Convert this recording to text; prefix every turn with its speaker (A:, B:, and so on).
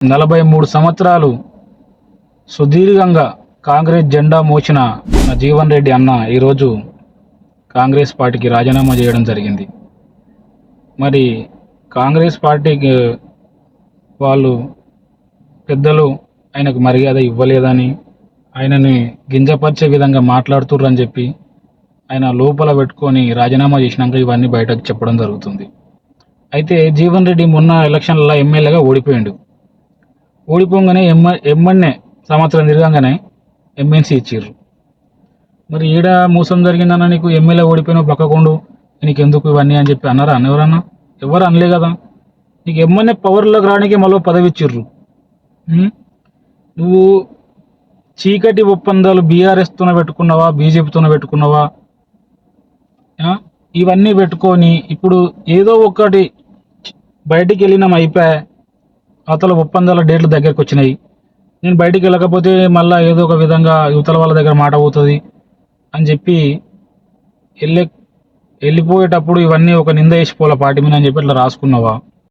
A: 43 సంవత్సరాలు సుదీర్ఘంగా కాంగ్రెస్ జెండా మోసిన మన జీవన్ రెడ్డి అన్న ఈరోజు కాంగ్రెస్ పార్టీకి రాజీనామా చేయడం జరిగింది. మరి కాంగ్రెస్ పార్టీకి వాళ్ళు పెద్దలు ఆయనకు మర్యాద ఇవ్వలేదని, ఆయనని గింజపరిచే విధంగా మాట్లాడుతుర్రని చెప్పి ఆయన లోపల పెట్టుకొని రాజీనామా చేసినాక ఇవన్నీ బయటకు చెప్పడం జరుగుతుంది. అయితే జీవన్ రెడ్డి మొన్న ఎలక్షన్లలో ఎమ్మెల్యేగా ఓడిపోయిండు. ఓడిపోగానే ఎమ్మెల్యే సంవత్సరం తిరగంగానే ఎమ్మెల్సీ ఇచ్చిర్రు. మరి ఈడ మోసం జరిగిందన్న, నీకు ఎమ్మెల్యే ఓడిపోయిన పక్కకుండు, నీకు ఎందుకు ఇవన్నీ అని చెప్పి అన్నారా? ఎవరన్నా? ఎవరు అనలే కదా. నీకు ఎమ్మెల్యే పవర్లోకి రావడానికి మళ్ళీ పదవి ఇచ్చిర్రు. నువ్వు చీకటి ఒప్పందాలు బీఆర్ఎస్తోనే పెట్టుకున్నావా, బీజేపీతోనే పెట్టుకున్నావా? ఇవన్నీ పెట్టుకొని ఇప్పుడు ఏదో ఒకటి బయటికి వెళ్ళినాం, అయిపోయా, అవతల ఒప్పందాల డేట్లు దగ్గరకు వచ్చినాయి, నేను బయటికి వెళ్ళకపోతే మళ్ళీ ఏదో ఒక విధంగా యువతల వాళ్ళ దగ్గర మాట పోతుంది అని చెప్పి వెళ్ళిపోయేటప్పుడు ఇవన్నీ ఒక నింద వేసిపోలే పార్టీ మీద అని చెప్పి ఇట్లా రాసుకున్నావా?